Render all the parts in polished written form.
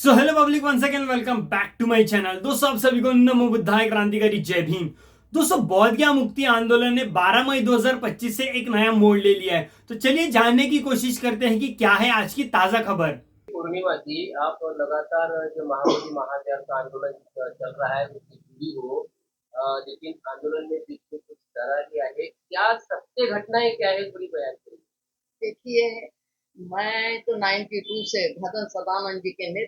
So hello public, one second welcome back to my channel. दोस्तों आप सभी को नमो बुद्धाय क्रांतिकारी जय भीम। दोस्तों बौद्ध ज्ञान मुक्ति आंदोलन ने 12 मई 2025 से एक नया मोड़ ले लिया है। तो चलिए जानने की कोशिश करते हैं कि क्या है आज की ताजा खबर। पूर्णिमा जी, आप लगातार जो महाबोधि महात्याग का आंदोलन चल रहा है उसकी जुड़ी हो, लेकिन आंदोलन में बीच में कुछ दरार आए, क्या सत्य घटनाएं क्या है, पूरी बयान करिए। देखिए, मैं तो 92 से भदन सदानंद जी के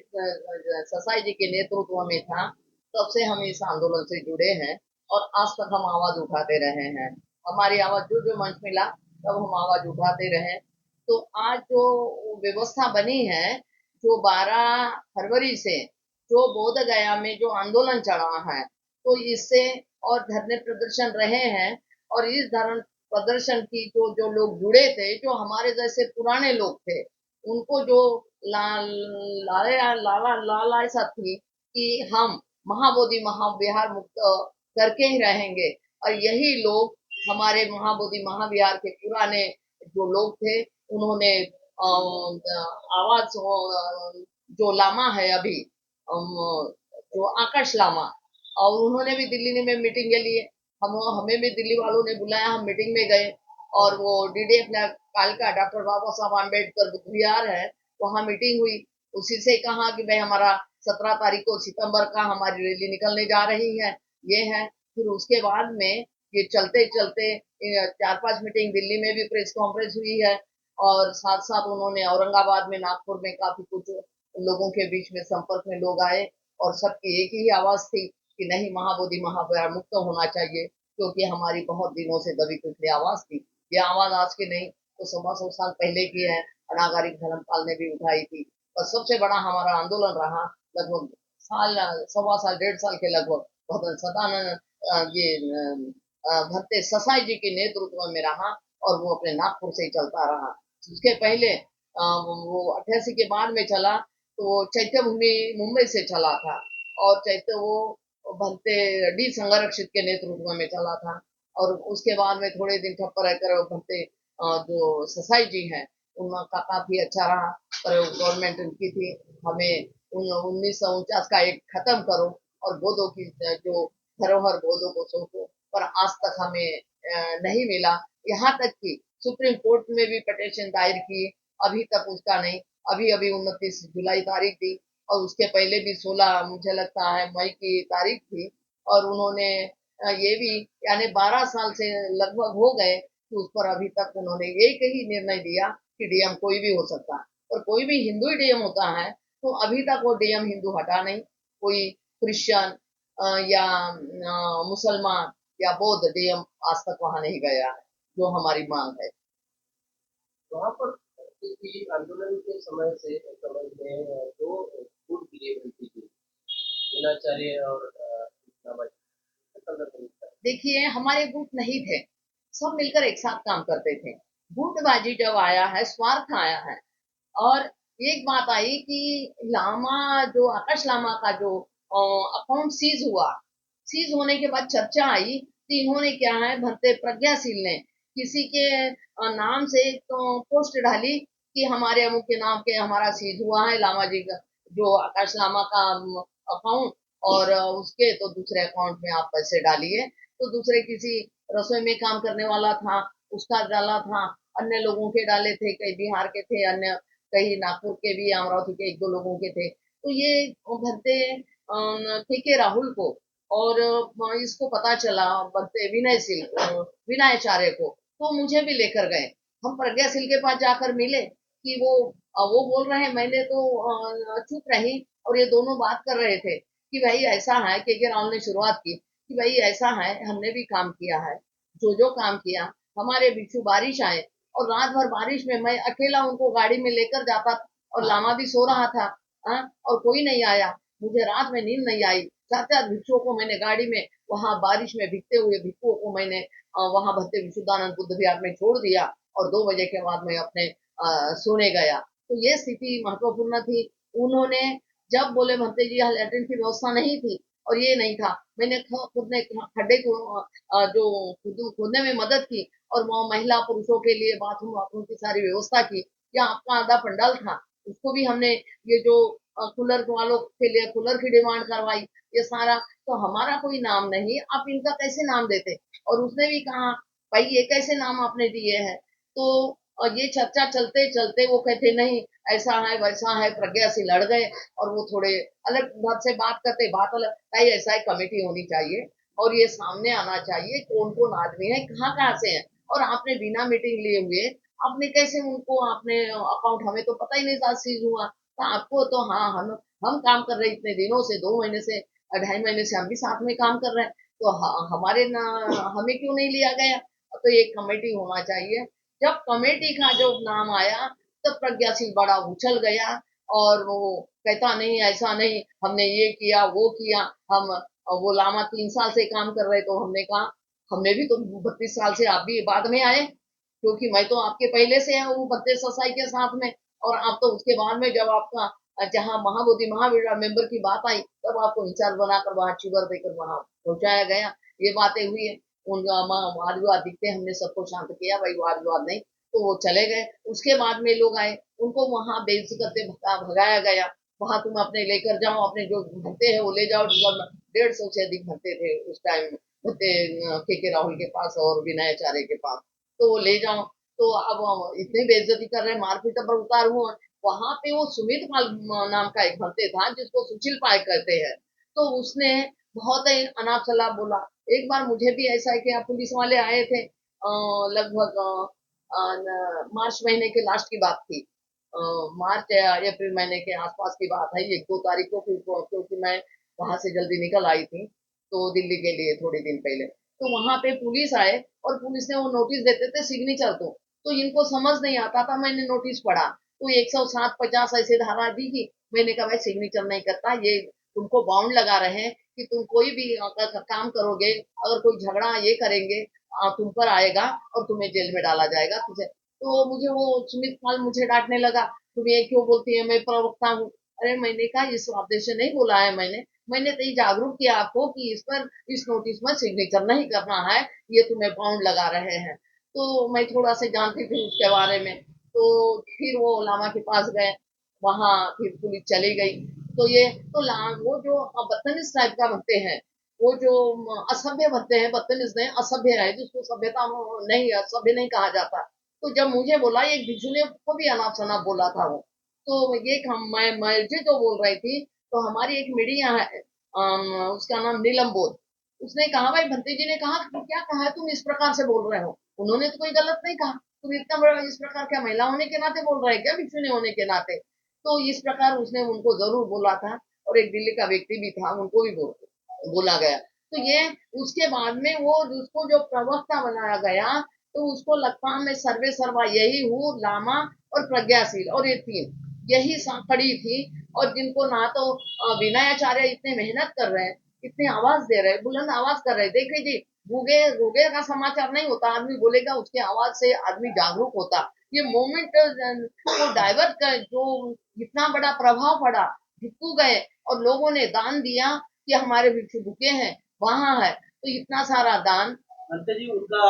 ससाई जी के नेतृत्व में था। तब से हम इस आंदोलन से जुड़े हैं और आज तक हम आवाज उठाते रहे हैं। हमारी आवाज जो जो मंच मिला तब हम आवाज उठाते रहे। तो आज जो व्यवस्था बनी है, जो 12 फरवरी से जो बोध गया में जो आंदोलन चला है, तो इससे और धरने प्रदर्शन रहे हैं। और इस धरने प्रदर्शन की जो जो लोग जुड़े थे, जो हमारे जैसे पुराने लोग थे, उनको जो लाला ऐसा थी कि हम महाबोधि महाविहार मुक्त करके ही रहेंगे। और यही लोग हमारे महाबोधि महाविहार के पुराने जो लोग थे, उन्होंने आवाज जो लामा है अभी, जो आकाश लामा, और उन्होंने भी दिल्ली में मीटिंग के लिए हमें भी दिल्ली वालों ने बुलाया। हम मीटिंग में गए और वो डीडीएफ कालका डॉक्टर बाबा साहब आम्बेडकर बुद्ध विहार है, वहां मीटिंग हुई। उसी से कहा कि भाई हमारा 17 तारीख को सितंबर का हमारी रैली निकलने जा रही है, ये है। फिर उसके बाद में ये चलते चलते 4-5 मीटिंग दिल्ली में भी प्रेस कॉन्फ्रेंस हुई है। और साथ साथ उन्होंने औरंगाबाद में, नागपुर में काफी कुछ लोगों के बीच में संपर्क में लोग आए और सबकी एक ही आवाज थी कि नहीं, महाबोधि महाविहार मुक्त होना चाहिए, क्योंकि हमारी बहुत दिनों से दबी कुचली आवाज थी। ये आवाज आज की नहीं, तो 100 साल पहले की है। अनागारिक धर्मपाल ने भी उठाई थी। और सबसे बड़ा हमारा आंदोलन रहा, लगभग साल, 1.25 साल, 1.5 साल के लगभग, भदन सदानंद ये भक्ते ससाई जी के नेतृत्व में रहा और वो अपने नागपुर से ही चलता रहा। उसके पहले वो 88 के बाद में चला, तो वो चैत्य भूमि मुंबई से चला था। और चैत्य वो भक्ते डी संरक्षित के नेतृत्व में चला था। और उसके बाद में थोड़े दिन ठप्प रहकर भक्ते जो ससाई जी हैं, उनका काफी अच्छा रहा। पर गवर्नमेंट उनकी थी, हमें 1949 का एक खत्म करो और बोधों की जो धरोहर बोधों को सौंपो। पर आज तक हमें नहीं मिला। यहाँ तक कि सुप्रीम कोर्ट में भी पटिशन दायर की, अभी तक उसका नहीं। अभी अभी 29 जुलाई तारीख थी और उसके पहले भी 16, मुझे लगता है, मई की तारीख थी। और उन्होंने ये भी, यानी 12 साल से लगभग हो गए कि उस पर अभी तक उन्होंने एक ही निर्णय दिया कि डीएम कोई भी हो सकता है, और कोई भी हिंदू ही डीएम होता है। तो अभी तक वो डीएम हिंदू हटा नहीं, कोई क्रिश्चियन या मुसलमान या बौद्ध डीएम आज तक वहां नहीं गया है, जो हमारी मांग है। वहां पर किसी आंदोलन के समय से समय में दो गुट गिरे बनती थी, दिनाचार्य और देखिए, हमारे गुट नहीं थे, सब मिलकर एक साथ काम करते थे। गुटबाजी जब आया है, स्वार्थ आया है। और एक बात आई कि लामा, जो आकाश लामा का जो अकाउंट सीज हुआ, सीज होने के बाद चर्चा आई कि इन्होंने क्या है, भक्ते प्रज्ञाशील ने किसी के नाम से तो पोस्ट डाली कि हमारे अमुक के नाम के हमारा सीज हुआ है, लामा जी का, जो आकाश लामा का अकाउंट। और उसके तो दूसरे अकाउंट में आप पैसे डालिए। तो दूसरे किसी रसोई में काम करने वाला था, उसका डाला था। अन्य लोगों के डाले थे, कई बिहार के थे, अन्य कहीं नागपुर के भी, अमरावती के 1-2 लोगों के थे। तो ये भरते के राहुल को, और इसको पता चला भरते विनयचार्य को, तो मुझे भी लेकर गए। हम प्रज्ञाशील के पास जाकर मिले कि वो बोल रहे हैं, मैंने तो चुप रही। और ये दोनों बात कर रहे थे कि भाई ऐसा है, के राहुल ने शुरुआत की कि भाई ऐसा है, हमने भी काम किया है, जो जो काम किया। हमारे बिच्छू बारिश आए और रात भर बारिश में मैं अकेला उनको गाड़ी में लेकर जाता था, और लामा भी सो रहा था। और कोई नहीं आया, मुझे रात में नींद नहीं आई। 4-4 भिक्षुओं को मैंने गाड़ी में, वहां बारिश में भीगते हुए भिक्षुओं को मैंने वहां भक्ति विशुद्धानंद बुद्ध विहार में छोड़ दिया। और 2 बजे के बाद मैं अपने सोने गया। तो ये स्थिति महत्वपूर्ण थी। उन्होंने जब बोले भक्ति जी, यहाँ लैट्रिन की व्यवस्था नहीं थी और ये नहीं था, मैंने खुद ने खड्डे को जो खोदने में मदद की, और वहाँ महिला पुरुषों के लिए बाथरूम वाथरूम की सारी व्यवस्था की। या आपका आधा पंडाल था, उसको भी हमने, ये जो कूलर वालों के लिए कूलर की डिमांड करवाई, ये सारा। तो हमारा कोई नाम नहीं, आप इनका कैसे नाम देते? और उसने भी कहा भाई ये कैसे नाम आपने दिए हैं? तो ये चर्चा चलते चलते वो कहते नहीं ऐसा है वैसा है, प्रज्ञा से लड़ गए। और वो थोड़े अलग बात से बात करते, बात अलग, भाई ऐसा एक कमेटी होनी चाहिए और ये सामने आना चाहिए कौन कौन आदमी है, कहाँ कहाँ से है। और आपने बिना मीटिंग लिए हुए आपने कैसे उनको, आपने अकाउंट, हमें तो पता ही नहीं था सीज हुआ। तो आपको तो, हाँ हम काम कर रहे हैं इतने दिनों से, 2 महीने से, 2.5 महीने से हम भी साथ में काम कर रहे हैं। तो हमारे ना, हमें क्यों नहीं लिया गया? तो एक कमेटी होना चाहिए। जब कमेटी का जो नाम आया तब प्रज्ञा सिंह बड़ा उछल गया और वो कहता नहीं ऐसा नहीं, हमने ये किया वो किया। हम, वो लामा 3 साल से काम कर रहे, तो हमने कहा हमने भी तो 32 साल से, आप भी बाद में आए, क्योंकि मैं तो आपके पहले से हूँ 32 के साथ में। और आप तो उसके बाद में जब आपका जहाँ महाबोधि महावीर मेंबर की बात आई तब आपको इंचार्ज बनाकर वहां शुगर देकर वहां पहुंचाया गया। ये बातें हुई है। उनका वाद विवाद दिखते हमने सबको शांत किया, भाई वाद विवाद नहीं। तो वो चले गए। उसके बाद में लोग आए, उनको वहां बेइज्जत करते भगाया गया। वहां तुम अपने लेकर जाओ, अपने जो भरते हैं वो ले जाओ। 150 से अधिक भरते थे उस टाइम, भरते के राहुल के पास और विनय आचार्य के पास, तो वो ले जाओ। तो अब इतनी बेइज्जती कर रहे हैं, मारपीट पर उतार हुआ। वहां पे वो सुमित पाल नाम का एक भक्ते था जिसको सुशील पाल कहते हैं। तो उसने बहुत ही अनाप शनाप बोला। एक बार मुझे भी ऐसा है कि पुलिस वाले आए थे, लगभग मार्च महीने के लास्ट की बात थी। मार्च या अप्रैल महीने के आसपास की बात है, 1-2 तारीख को, क्योंकि मैं वहां से जल्दी निकल आई थी तो दिल्ली के लिए थोड़े दिन पहले। तो वहां पे पुलिस आए और पुलिस ने वो नोटिस देते थे सिग्नेचर को, तो इनको समझ नहीं आता था। मैंने नोटिस पढ़ा तो 107-50 ऐसे धारा दी कि मैंने कहा भाई सिग्नेचर नहीं करता, ये तुमको बाउंड लगा रहे हैं कि तुम कोई भी अगर काम करोगे, अगर कोई झगड़ा ये करेंगे, तुम पर आएगा और तुम्हें जेल में डाला जाएगा तुझे। तो मुझे वो सुमित पाल मुझे डांटने लगा, तुम ये क्यों बोलती है, मैं प्रवक्ता हूँ। अरे मैंने कहा इस उद्देश्य नहीं बोला है मैंने तो ये जागरूक किया आपको कि इस पर, इस नोटिस में सिग्नेचर नहीं करना है, ये तुम्हें बाउंड लगा रहे हैं। तो मैं थोड़ा सा जानती थी उसके बारे में। तो फिर वो लामा के पास गए, वहां फिर पुलिस चली गई। तो ये तो वो जो बदतमीज टाइप का बनते हैं, वो जो असभ्य बनते हैं, बदतमीज नहीं असभ्य है, जिसको सभ्यता नहीं, सभ्य नहीं कहा जाता। तो जब मुझे बोला, एक भिक्षु ने को भी अनाप शनाप बोला था वो। तो ये मैं जो बोल रही थी, तो हमारी एक मीडिया है, उसका नाम नीलम बोध। उसने कहा भाई भंते जी ने कहा क्या कहा है, तुम इस प्रकार से बोल रहे हो? उन्होंने तो कोई गलत नहीं कहा, तुम इतना बड़ा इस प्रकार क्या महिला होने के नाते बोल रहे हैं क्या, भिक्षु ने होने के नाते? तो इस प्रकार उसने उनको जरूर बोला था। और एक दिल्ली का व्यक्ति भी था, उनको भी बोला गया। तो ये उसके बाद में वो उसको जो प्रवक्ता बनाया गया, तो उसको लगता मैं सर्वे सर्वा यही हूँ, लामा और प्रज्ञाशील, और ये 3 यही कड़ी थी। और जिनको ना तो विनय आचार्य इतने मेहनत कर रहे हैं, इतने आवाज दे रहे हैं, बुलंद आवाज कर रहे हैं। देखिए जी, भूगे भूगे का समाचार नहीं होता, आदमी बोलेगा उसके आवाज से आदमी जागरूक होता। ये मोमेंट को डाइवर्ट कर, जो इतना बड़ा प्रभाव पड़ा, भिक्षु गए और लोगों ने दान दिया कि हमारे भिक्षु भूखे हैं, वहां है, तो इतना सारा दान। भंते जी, उनका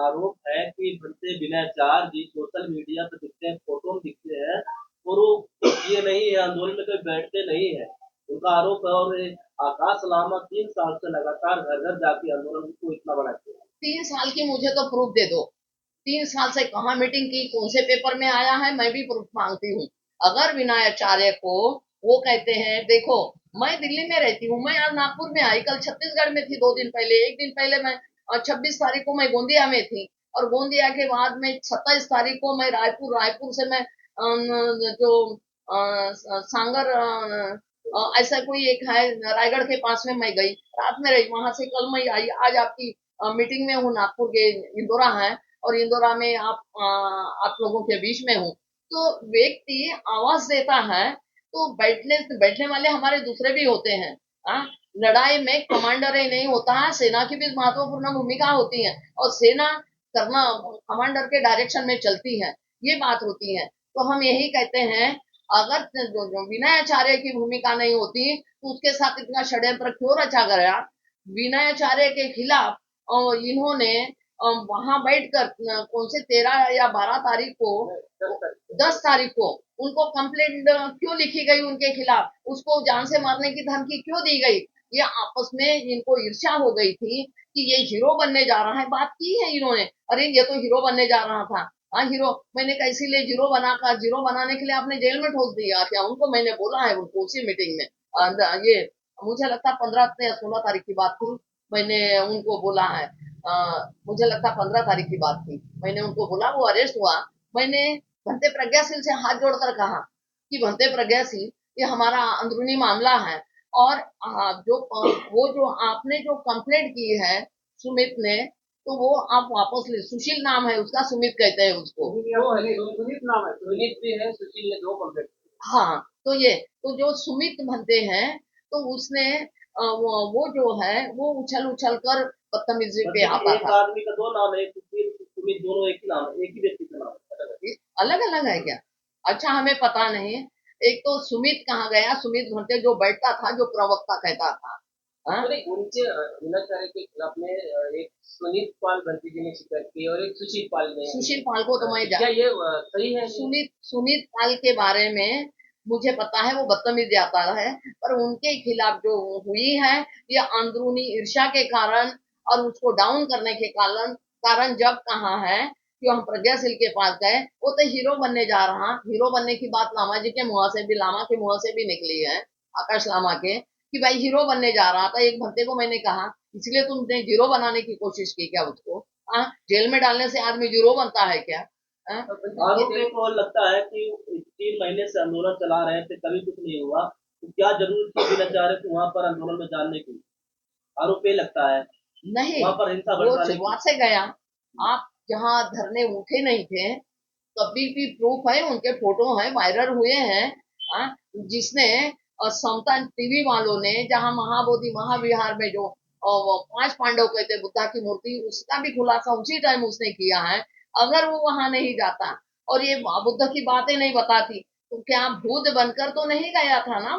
आरोप है कि भंते विनयाचार्य जी सोशल मीडिया पे दिखते हैं, फोटो में दिखते हैं, और वो ये नहीं है, आंदोलन में कोई बैठते नहीं है, उनका आरोप है। और आकाश लामा 3 साल से लगातार घर घर जाके आंदोलन को इतना बड़ा किया। 3 साल की मुझे तो प्रूफ दे दो, 3 साल से कहाँ मीटिंग की, कौन से पेपर में आया है, मैं भी प्रूफ मांगती हूँ। अगर विनयाचार्य को वो कहते हैं, देखो मैं दिल्ली में रहती हूँ, मैं आज नागपुर में आई, कल छत्तीसगढ़ में थी, 2 दिन पहले, एक दिन पहले मैं 26 तारीख को मैं गोंदिया में थी, और गोंदिया के बाद में 27 तारीख को मैं रायपुर से मैं जो सांगर ऐसा कोई एक है रायगढ़ के पास में, मैं गई, रात में रही, वहां से कल मैं आई, आज आपकी मीटिंग में हूँ, नागपुर के इंदौरा है, और इंदौरा में आप लोगों के बीच में हूँ। तो व्यक्ति आवाज देता है, तो बैठने वाले हमारे दूसरे भी होते हैं। लड़ाई में कमांडर ही नहीं होता है, सेना की भी महत्वपूर्ण भूमिका होती है, और सेना करना कमांडर के डायरेक्शन में चलती है, ये बात होती है। तो हम यही कहते हैं, अगर जो विनय आचार्य की भूमिका नहीं होती तो उसके साथ इतना षड्यंत्र क्यों रचा गया? विनय आचार्य के खिलाफ इन्होंने वहां बैठकर कौन से 13 या 12 तारीख को, 10 तारीख को उनको कंप्लेंट क्यों लिखी गई उनके खिलाफ, उसको जान से मारने की धमकी क्यों दी गई? ये आपस में इनको ईर्ष्या हो गई थी कि ये हीरो बनने जा रहा है। बात की है इन्होंने, अरे ये तो हीरो बनने जा रहा था। हाँ हीरो, मैंने कहा इसीलिए जीरो बनाने के लिए आपने जेल में ठोस दिया क्या उनको? मैंने बोला है उनको उसी मीटिंग में। ये मुझे लगता 15 या 16 तारीख की बात थी, मैंने उनको बोला है। मुझे लगता 15 तारीख की बात थी, मैंने उनको बोला, वो अरेस्ट हुआ, मैंने भंते प्रज्ञाशील से हाथ जोड़कर कहा कि भंते प्रज्ञाशील, ये हमारा अंदरूनी मामला है, और वो जो आपने जो कंप्लेंट की है सुमित ने, तो वो आप वापस ले। सुशील नाम है उसका, सुमित कहते हैं उसको। सुनीत नाम है, सुनीत भी है, सुशील ने 2 कंप्लेंट। हाँ, तो जो सुमित बनते हैं, तो उसने वो जो है वो उछल उछल कर बदतमीजी पे मतलब आता एक था। आदमी का 2 नाम है, सुशील सुमित, दोनों एक ही नाम है, एक ही व्यक्ति का नाम है। अलग अलग है क्या? अच्छा, हमें पता नहीं। एक तो सुमित कहाँ गया? सुमित भंते जो बैठता था, जो प्रवक्ता कहता था। हाँ? तो नहीं, उनके मीनाचार्य के खिलाफ में एक सुनीत पाल भंती जी ने शिकायत की और एक सुशील पाल ने। सुशील पाल को तो मैं क्या ये सही है? सुनीत पाल के बारे में मुझे पता है, वो बदतमीज आता है, पर उनके खिलाफ जो हुई है, ये अंदरूनी ईर्ष्या के कारण और उसको डाउन करने के कारण जब कहा है कि हम प्रज्ञाशील के पास गए, वो तो हीरो बनने जा रहा। हीरो बनने की बात लामा जी के मुंह से भी, लामा के मुंह से भी निकली है, आकाश लामा के, कि भाई हीरो बनने जा रहा था। एक भंते को मैंने कहा, इसलिए तुमने हीरो बनाने की कोशिश की क्या उसको? हाँ, जेल में डालने से आदमी हीरो बनता है क्या? हाँ? आरोप एक और लगता है कि 3 महीने से आंदोलन चला रहे थे, कभी कुछ नहीं हुआ, तो क्या जरूरत थी वीराचार्य को वहां पर आंदोलन में जाने की? आरोप ये लगता है नहीं, वहां पर हिंसा वो भड़काने की। शुरुआत से गया। आप जहाँ धरने उठे नहीं थे, कभी भी प्रूफ है, उनके फोटो है, वायरल हुए हैं। हाँ? जिसने समता टीवी वालों ने, जहाँ महाबोधि महाविहार में जो वो 5 पांडव कहते बुद्धा की मूर्ति, उसका भी खुलासा उसी टाइम उसने किया है। अगर वो वहां नहीं जाता और ये बुद्ध की बातें नहीं बताती, तो क्या भूत बनकर तो नहीं गया था ना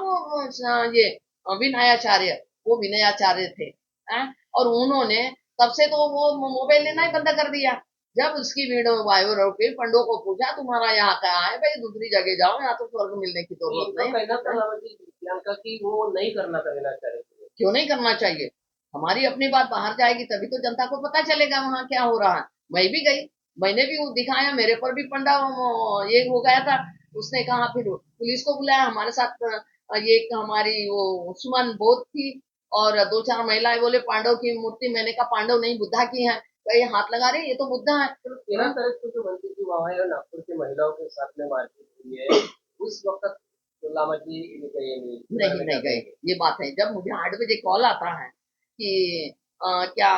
ये विनयाचार्य, वो विनयाचार्य थे। हाँ? और उन्होंने तब से तो वो मोबाइल लेना ही बंद कर दिया। जब उसकी वीडियो वायरल हो गई, पंडों को पूछा तुम्हारा यहाँ क्या है? भाई दूसरी जगह जाओ, यहाँ तो स्वर्ग मिलने की जरूरत इनका नहीं। कहना था रावत जी, प्रियंका, की वो नहीं करना था मीनाचार्य को। क्यों नहीं करना चाहिए? हमारी अपनी बात बाहर जाएगी तभी तो जनता को पता चलेगा वहां क्या हो रहा है। मैं भी गई, मैंने भी वो दिखाया, मेरे पर भी पंडा ये हो गया था। उसने कहा, फिर पुलिस को बुलाया हमारे साथ। ये एक हमारी वो सुमन बोध थी और 2-4 महिलाएं, बोले पांडव की मूर्ति। मैंने कहा पांडव नहीं, बुद्धा की है। भाई हाथ लगा रहे, ये तो बुद्धा है। तो 13 तारीख को जो भंती जी वहां है, नागपुर की महिलाओं के साथ में मारपीट हुई है, उस वक्त तो लामा जी ने कहा ये नहीं नहीं गए, ये बात है। जब मुझे 8 बजे कॉल आता है कि क्या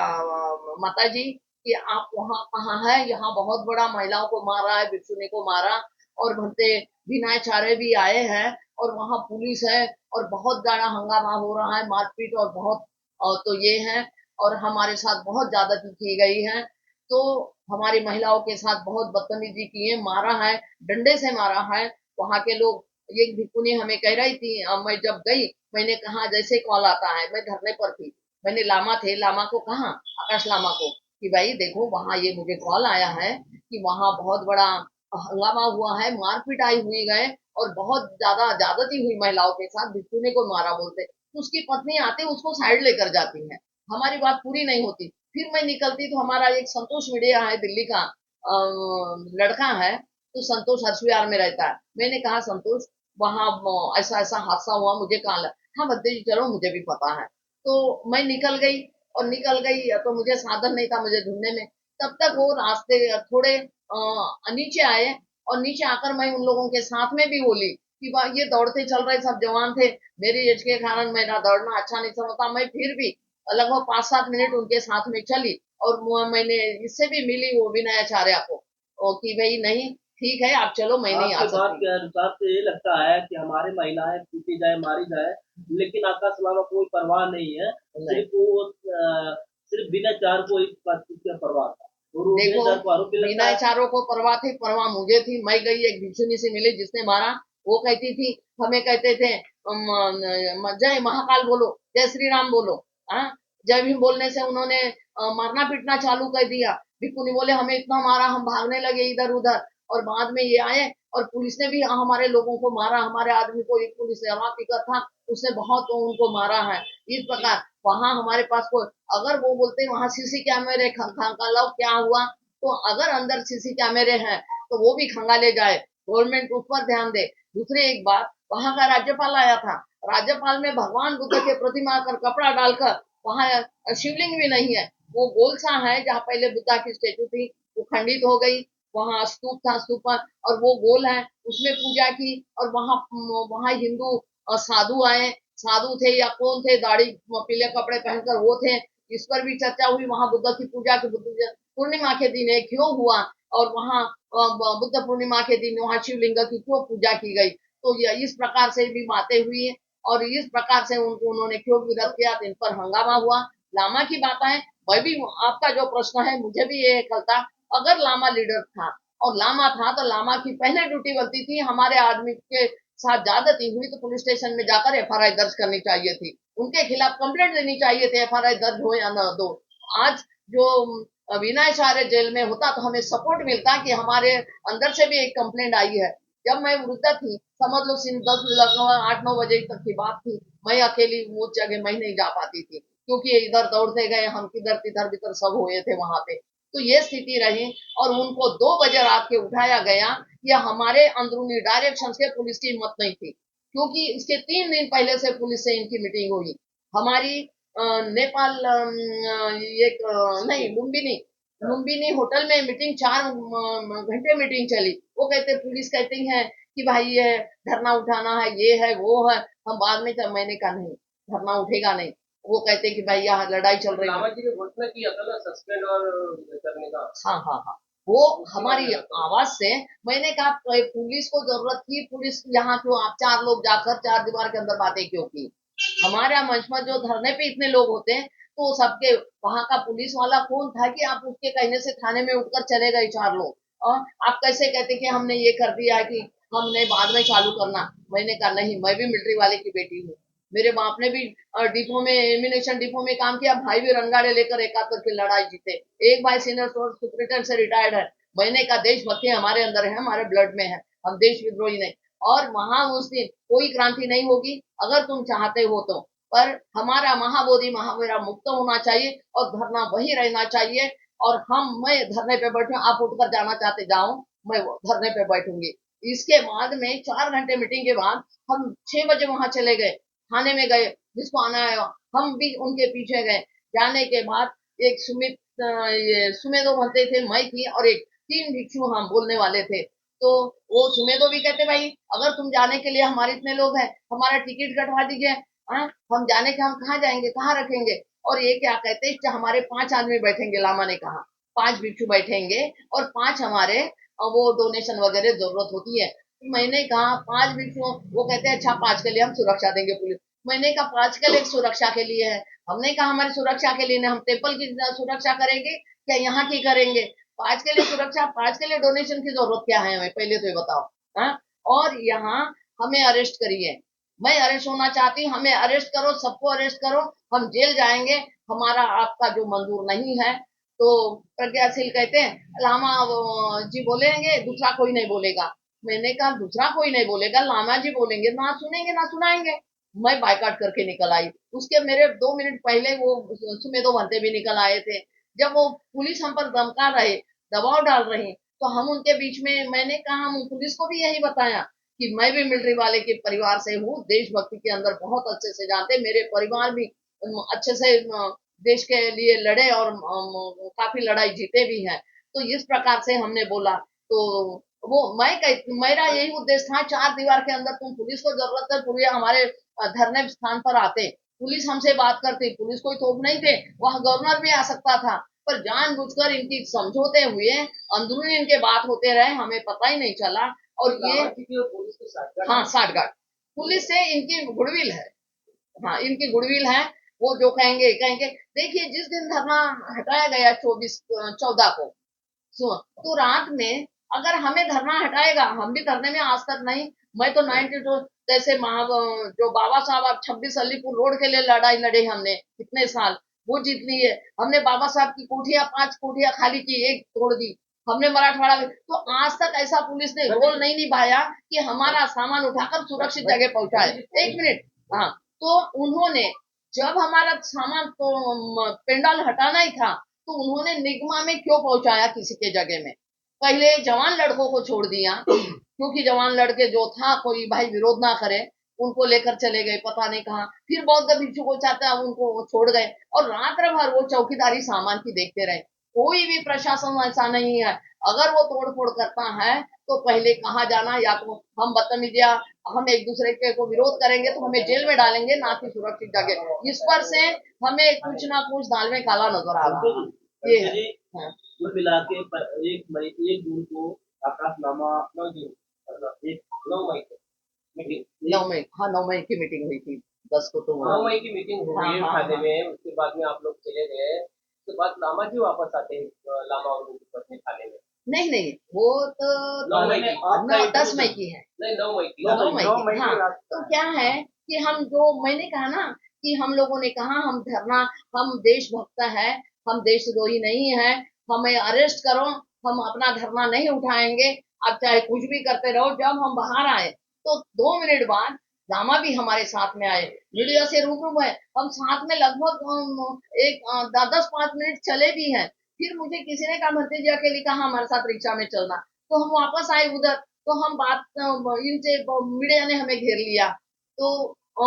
माता जी कि आप वहाँ कहाँ है, यहाँ बहुत बड़ा महिलाओं को मारा है, भिक्षुनी को मारा, और भंते विनयाचार्य भी आए हैं, और वहाँ पुलिस है, और बहुत ज्यादा हंगामा हो रहा है, मारपीट और बहुत, और तो ये है, और हमारे साथ बहुत ज्यादती की गई है। तो हमारी महिलाओं के साथ बहुत बदतमीजी की है, मारा है, डंडे से मारा है। वहां के लोग, एक भिक्षुनी हमें कह रही थी, मैं जब गई, मैंने कहा जैसे कॉल आता है, मैं धरने पर थी, मैंने लामा थे, लामा को कहा, आकाश लामा को, कि भाई देखो वहां ये मुझे कॉल आया है कि वहां बहुत बड़ा हंगामा हुआ है, मारपीट आई हुई गए, और बहुत ज्यादा ज्यादती हुई महिलाओं के साथ, भिक्षुनी को मारा बोलते। तो उसकी पत्नी आती, उसको साइड लेकर जाती है, हमारी बात पूरी नहीं होती। फिर मैं निकलती तो हमारा एक संतोष मीडिया है दिल्ली का, लड़का है, तो संतोष हर्षविहार में रहता है। मैंने कहा संतोष, वहां ऐसा ऐसा हादसा हुआ, मुझे कहा हाँ बद्दे जी चलो, मुझे भी पता है। तो मैं निकल गई, और निकल गई तो मुझे साधन नहीं था मुझे ढूंढने में। तब तक वो रास्ते थोड़े नीचे आए, और नीचे आकर मैं उन लोगों के साथ में भी बोली कि ये दौड़ते चल रहे सब जवान थे, मेरी एज के कारण मेरा दौड़ना अच्छा नहीं समझता। मैं फिर भी लगभग 5-7 मिनट उनके साथ में चली, और मैंने इससे भी मिली वो विनयाचार्य को, कि भाई नहीं ठीक है आप चलो, मैं नहीं आ आपके बात सकती। के अनुसार तो ये लगता है कि हमारी महिलाएं पीटी जाए, मारी जाए, लेकिन आकाश लामा को कोई परवाह नहीं है, नहीं। सिर्फ वो सिर्फ बिना चार को इस बात की परवाह था, और वो देखो, बिना चार को आरोपी लगता है। विनयाचार्यों को परवाह थी, परवाह मुझे थी। मैं गई, एक भिक्षुनी से मिली जिसने मारा, वो कहती थी, हमें कहते थे जय महाकाल बोलो, जय श्री राम बोलो। हाँ, जय भीम बोलने से उन्होंने मारना पीटना चालू कर दिया। भिक्खू नहीं बोले हमें इतना मारा, हम भागने लगे इधर उधर, और बाद में ये आए और पुलिस ने भी हमारे लोगों को मारा, हमारे आदमी को एक पुलिस फिकर था उसने बहुत उनको मारा है। इस प्रकार वहां हमारे पास कोई, अगर वो बोलते वहां सीसी कैमरे खंगालो क्या हुआ, तो अगर अंदर सीसी कैमरे हैं तो वो भी खंगाले जाए, गवर्नमेंट उस पर ध्यान दे। दूसरी एक बात, वहां का राज्यपाल आया था, राज्यपाल में भगवान बुद्ध के प्रतिमा कर कपड़ा डालकर, वहां शिवलिंग भी नहीं है, वो गोल सा है जहाँ पहले बुद्धा की स्टेचू थी वो खंडित हो गई, वहां स्तूप था, स्तूप पर और वो गोल है उसमें पूजा की, और वहां वहां हिंदू साधु आए, साधु थे या कौन थे, दाढ़ी पीले कपड़े पहनकर वो थे, इस पर भी चर्चा हुई। वहां बुद्ध की पूजा की, बुद्ध पूर्णिमा के दिन क्यों हुआ, और वहां बुद्ध पूर्णिमा के दिन वहां शिवलिंग की क्यों पूजा की गई, तो इस प्रकार से भी बातें हुई है, और इस प्रकार से उन्होंने क्यों विरोध किया, इन पर हंगामा हुआ। लामा की बात है, मैं भी, आपका जो प्रश्न है मुझे भी ये कल था, अगर लामा लीडर था और लामा था तो लामा की पहले ड्यूटी बनती थी, हमारे आदमी के साथ ज्यादती हुई तो पुलिस स्टेशन में जाकर एफआरआई दर्ज करनी चाहिए थी, उनके खिलाफ कंप्लेंट देनी चाहिए थी, एफआरआई दर्ज हो या न दो। आज जो विनय सारे जेल में होता तो हमें सपोर्ट मिलता कि हमारे अंदर से भी एक कंप्लेंट आई है। जब मैं वृद्ध थी, समझ लो 10 8 9 बजे तक की बात थी, मैं अकेली वो जगह मैं नहीं जा पाती थी, क्योंकि इधर दौड़ते गए हम, किधर तिधर भीतर सब हुए थे वहां पे, तो ये स्थिति रही। और उनको 2 बजे रात के उठाया गया, यह हमारे अंदरूनी डायरेक्शन से पुलिस की हिम्मत नहीं थी, क्योंकि इसके 3 दिन पहले से पुलिस से इनकी मीटिंग हुई, हमारी नेपाल एक नहीं लुम्बिनी लुम्बिनी होटल में मीटिंग, 4 घंटे मीटिंग चली। वो कहते, पुलिस कहती है कि भाई ये धरना उठाना है, ये है वो है, हम बाद में मैंने कहा नहीं, धरना उठेगा नहीं। वो कहते कि भाई यहाँ लड़ाई चल रही है। लामा जी ने घोषणा किया था ना सस्पेंड और करने का। हाँ हाँ हाँ, वो हमारी आवाज से, मैंने कहा पुलिस को जरूरत थी, पुलिस यहाँ क्यों, आप 4 लोग जाकर 4 दीवार के अंदर बातें क्यों की। हमारे मंच में जो धरने पे इतने लोग होते हैं, तो सबके वहां का पुलिस वाला कौन था कि आप उसके कहने से थाने में उठकर चले गए 4 लोग, और आप कैसे कहते कि हमने ये कर दिया है कि हमने बाद में चालू करना। मैंने कहा नहीं, मैं भी मिलिट्री वाले की बेटी हूँ, मेरे बाप ने भी डिपो में, एम्यूनेशन डिपो में काम किया, भाई भी रंगाड़े लेकर 71 की लड़ाई जीते, एक भाई सीनियर सुपरिटेंडेंट से रिटायर्ड है। मैंने कहा देशभक्ति हमारे अंदर है, हमारे ब्लड में है, हम देश विद्रोही नहीं। और वहां उस दिन कोई क्रांति नहीं होगी अगर तुम चाहते हो तो, पर हमारा महाबोधि महावीरा मुक्त होना चाहिए और धरना वही रहना चाहिए। और मैं धरने पे बैठू, आप उठकर जाना चाहते जाओ, मैं धरने पे बैठूंगी। इसके बाद में 4 घंटे मीटिंग के बाद हम 6 बजे वहां चले गए, थाने में गए, जिसको आना है हम भी उनके पीछे गए। जाने के बाद एक ये सुमेधो बनते थे, मैं थी, और एक 3 भिक्षु हम बोलने वाले थे। तो वो सुमेधो भी कहते भाई अगर तुम जाने के लिए, हमारे इतने लोग हैं, हमारा टिकट कटवा दीजिए, हम जाने के, हम कहाँ जाएंगे, कहाँ रखेंगे। और ये क्या कहते हैं, हमारे 5 आदमी बैठेंगे, लामा ने कहा 5 भिक्षु बैठेंगे और 5 हमारे वो डोनेशन वगैरह जरूरत होती है। मैंने कहा 5 भिक्षु, वो कहते हैं अच्छा 5 के लिए हम सुरक्षा देंगे पुलिस। मैंने कहा 5 के लिए सुरक्षा के लिए है, हमने कहा हमारी सुरक्षा के लिए, हम टेम्पल की सुरक्षा करेंगे क्या यहाँ की करेंगे। 5 के लिए सुरक्षा, 5 के लिए डोनेशन की जरूरत क्या है हमें, पहले तो ये बताओ। हाँ, और यहाँ हमें अरेस्ट करिए, मैं अरेस्ट होना चाहती, हमें अरेस्ट करो, सबको अरेस्ट करो, हम जेल जाएंगे, हमारा आपका जो मंजूर नहीं है। तो प्रज्ञाशील कहते हैं लामा जी बोलेंगे, दूसरा कोई नहीं बोलेगा। मैंने कहा दूसरा कोई नहीं बोलेगा, लामा जी बोलेंगे, ना सुनेंगे ना सुनाएंगे। मैं बायकाट करके निकल आई। उसके मेरे 2 मिनट पहले वो सुमेधो बनते भी निकल आए थे। जब वो पुलिस हम पर धमका रहे, दबाव डाल रही, तो हम उनके बीच में, मैंने कहा हम पुलिस को भी यही बताया कि मैं भी मिलिट्री वाले के परिवार से हूँ, देशभक्ति के अंदर बहुत अच्छे से जानते, मेरे परिवार भी अच्छे से देश के लिए लड़े और काफी लड़ाई जीते भी हैं। तो इस प्रकार से हमने बोला। तो वो मेरा यही उद्देश्य था, 4 दीवार के अंदर तुम पुलिस को जरूरत है, पूरे हमारे धरने स्थान पर आते, पुलिस हमसे बात करती, पुलिस कोई थोप नहीं थे, वहां गवर्नर भी आ सकता था, पर जानबूझकर इनकी समझौते हुए, अंदरूनी इनके बात होते रहे, हमें पता ही नहीं चला। और ये पुलिस के साथ, हाँ, साठगांठ पुलिस से इनकी गुडविल है, हाँ इनकी गुडविल है। वो जो कहेंगे कहेंगे। देखिए जिस दिन धरना हटाया गया 14 को, तो रात में अगर हमें धरना हटाएगा, हम भी धरने में आज तक नहीं, मैं तो 92 जैसे जो बाबा साहब 26 अलीपुर रोड के लिए लड़ाई लड़े हमने कितने साल, वो जीत ली है। हमने बाबा साहब की कोठियां 5 कोठियां खाली की, एक तोड़ दी। हमने मराठवाड़ा में तो आज तक ऐसा पुलिस ने रोल नहीं निभाया कि हमारा सामान उठाकर सुरक्षित जगह पहुंचाए। एक मिनट, हाँ, तो उन्होंने जब हमारा सामान तो पेंडाल हटाना ही था तो उन्होंने निगमा में क्यों पहुंचाया किसी के जगह में? पहले जवान लड़कों को छोड़ दिया क्योंकि जवान लड़के जो था कोई भाई विरोध ना करे, उनको लेकर चले गए पता नहीं कहाँ। फिर बौद्ध भिक्षु को चाहता उनको छोड़ गए और रात भर वो चौकीदारी सामान की देखते रहे। कोई भी प्रशासन ऐसा नहीं है। अगर वो तोड़ फोड़ करता है तो पहले कहाँ जाना, या तो हम बदतमीजिया, हम एक दूसरे के को विरोध करेंगे तो हमें जेल में डालेंगे, ना कि सुरक्षित जगह। इस पर से हमें कुछ ना कुछ दाल में काला नजर आ रहा है। ये है। हाँ। कुल मिला के 1 जून को आकाशनामा 9 जून एक 9 मई को मीटिंग 9 मई, हाँ 9 मई की मीटिंग हुई थी, 10 को तो 9 मई की मीटिंग हो हाँ, गई हाँ, थाने हाँ। में। उसके बाद में आप लोग चले गए, उसके बाद लामा जी वापस आते हैं, लामा और उनकी पत्नी थाने में। नहीं नहीं, वो तो 9 मई की, 10 मई की है। नहीं 9 मई की, 9 मई की, हाँ। तो क्या है कि हम जो मैंने कहा ना कि हम लोगों ने कहा हम धरना, हम देशभक्त है, हम देशद्रोही नहीं है, हमें अरेस्ट करो, हम अपना धरना नहीं उठाएंगे, आप चाहे कुछ भी करते रहो। जब हम बाहर आए तो 2 मिनट बाद लामा भी हमारे साथ में आए, मीडिया से रूबरू है, हम साथ में लगभग एक 10-5 मिनट चले भी हैं। फिर मुझे किसी ने कहा भतीजी अकेली कहा हमारे साथ रिक्शा में चलना, तो हम वापस आए उधर। तो हम बात इनसे मीडिया ने हमें घेर लिया। तो